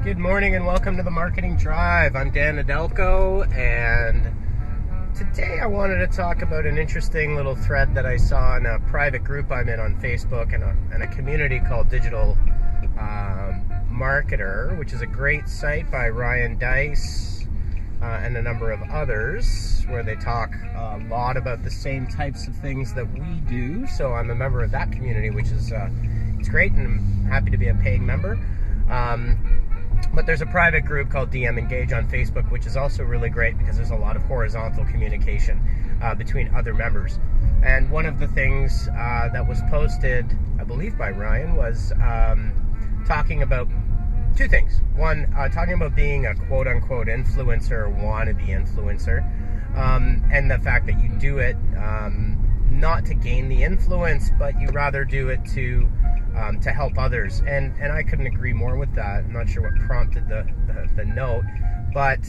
Good morning and welcome to the Marketing Drive. I'm Dan Nedelko, and today I wanted to talk about an interesting little thread that I saw in a private group I'm in on Facebook and a community called Digital Marketer, which is a great site by Ryan Dice and a number of others, where they talk a lot about the same types of things that we do. So I'm a member of that community, which is it's great, and I'm happy to be a paying member. But there's a private group called DM Engage on Facebook, which is also really great because there's a lot of horizontal communication between other members. And one of the things that was posted, I believe by Ryan, was talking about two things. One, talking about being a quote-unquote influencer or wannabe influencer, and the fact that you do it not to gain the influence, but you rather do it to help others, and I couldn't agree more with that. I'm not sure what prompted the note, but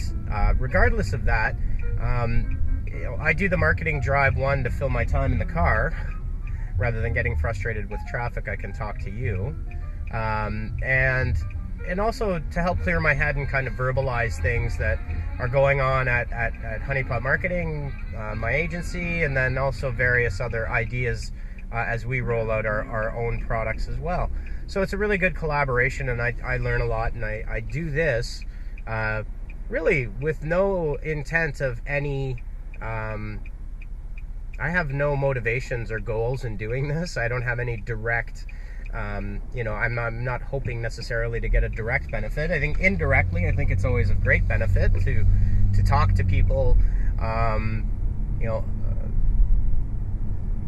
regardless of that, I do the Marketing Drive, one, to fill my time in the car. Rather than getting frustrated with traffic, I can talk to you, and also to help clear my head and kind of verbalize things that are going on at Honeypot Marketing, my agency, and then also various other ideas as we roll out our own products as well. So it's a really good collaboration, and I learn a lot, and I do this really with no intent of any, I have no motivations or goals in doing this. I don't have any direct, I'm not hoping necessarily to get a direct benefit. I think indirectly, I think it's always a great benefit to talk to people,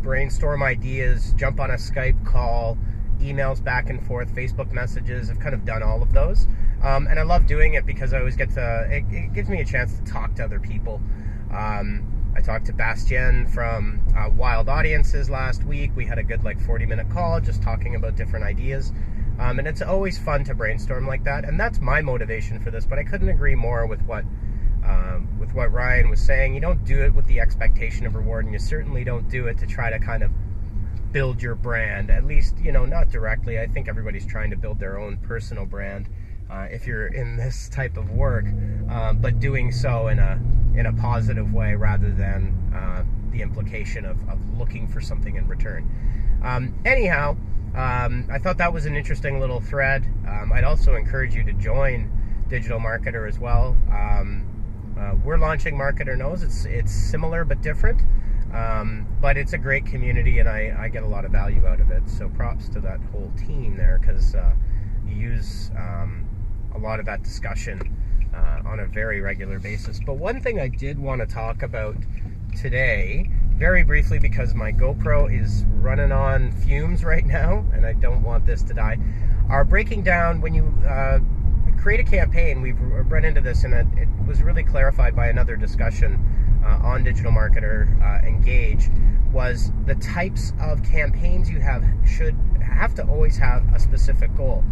brainstorm ideas, jump on a Skype call, emails back and forth, Facebook messages. I've kind of done all of those. And I love doing it because I always get it gives me a chance to talk to other people. I talked to Bastien from Wild Audiences last week. We had a good 40-minute call just talking about different ideas. And it's always fun to brainstorm like that. And that's my motivation for this, but I couldn't agree more with what Ryan was saying. You don't do it with the expectation of reward, and you certainly don't do it to try to kind of build your brand. At least, not directly. I think everybody's trying to build their own personal brand if you're in this type of work, but doing so in a positive way rather than the implication of looking for something in return. Anyhow, I thought that was an interesting little thread. I'd also encourage you to join Digital Marketer as well. We're launching Marketer Knows. It's similar but different, but it's a great community, and I get a lot of value out of it. So props to that whole team there, because you use a lot of that discussion on a very regular basis. But one thing I did want to talk about today, very briefly, because my GoPro is running on fumes right now, and I don't want this to die, are breaking down when you create a campaign. We've run into this, and it was really clarified by another discussion on Digital Marketer Engage, was the types of campaigns you should have to always have a specific goal.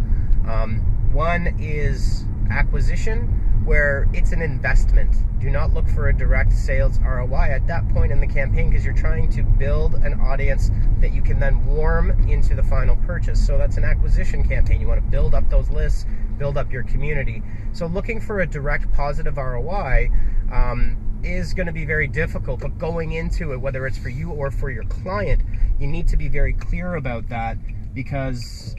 One is acquisition, where it's an investment. Do not look for a direct sales ROI at that point in the campaign, because you're trying to build an audience that you can then warm into the final purchase. So that's an acquisition campaign. You want to build up those lists, build up your community. So looking for a direct positive ROI is going to be very difficult, but going into it, whether it's for you or for your client, you need to be very clear about that, because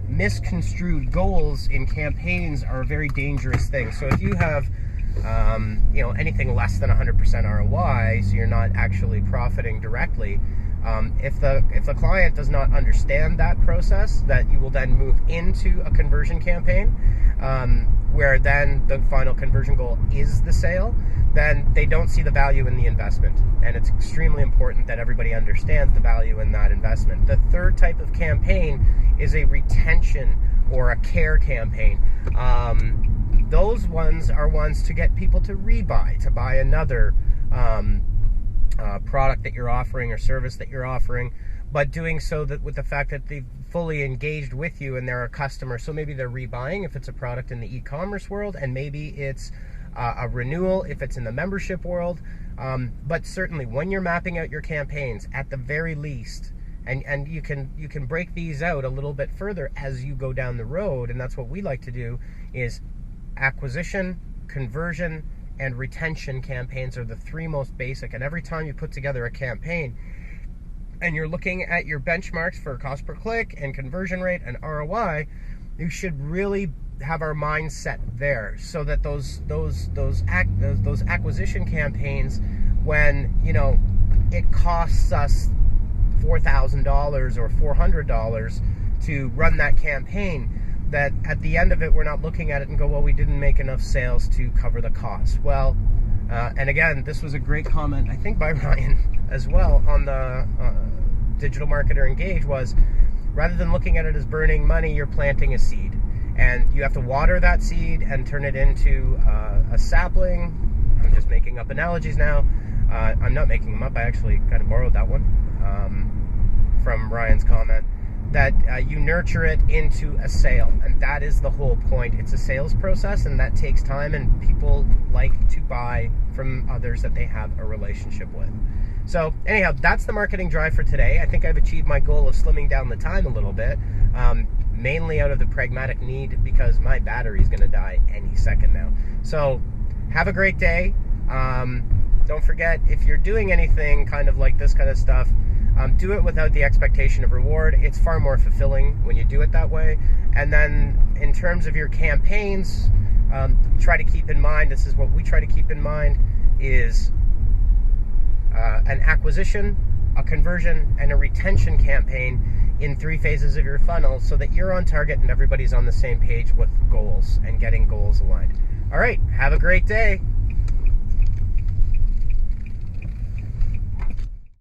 misconstrued goals in campaigns are a very dangerous thing. So if you have anything less than 100% ROI, so you're not actually profiting directly, if the client does not understand that process, that you will then move into a conversion campaign, where then the final conversion goal is the sale, then they don't see the value in the investment. And it's extremely important that everybody understands the value in that investment. The third type of campaign is a retention or a care campaign. Those ones are ones to get people to rebuy, to buy another product that you're offering or service that you're offering, but doing so that with the fact that they've fully engaged with you and they're a customer. So maybe they're rebuying if it's a product in the e-commerce world, and maybe it's a renewal if it's in the membership world. But certainly when you're mapping out your campaigns, at the very least, And you can break these out a little bit further as you go down the road, and that's what we like to do. Is acquisition, conversion, and retention campaigns are the three most basic. And every time you put together a campaign and you're looking at your benchmarks for cost per click and conversion rate and ROI, you should really have our mindset there, so that those acquisition campaigns, when it costs us $4,000 or $400 to run that campaign, that at the end of it we're not looking at it and go, well, we didn't make enough sales to cover the cost. Well, and again, this was a great comment, I think, by Ryan as well on the Digital Marketer Engage, was rather than looking at it as burning money, you're planting a seed, and you have to water that seed and turn it into a sapling. I'm just making up analogies now. I'm not making them up. I actually kind of borrowed that one from Ryan's comment, that you nurture it into a sale, and that is the whole point. It's a sales process, and that takes time, and people like to buy from others that they have a relationship with. So anyhow, that's the marketing drive for today. I think I've achieved my goal of slimming down the time a little bit, mainly out of the pragmatic need, because my battery is going to die any second now. So have a great day. Don't forget, if you're doing anything kind of like this kind of stuff, do it without the expectation of reward. It's far more fulfilling when you do it that way. And then in terms of your campaigns, try to keep in mind, this is what we try to keep in mind, is an acquisition, a conversion, and a retention campaign in 3 phases of your funnel, so that you're on target and everybody's on the same page with goals and getting goals aligned. All right, have a great day.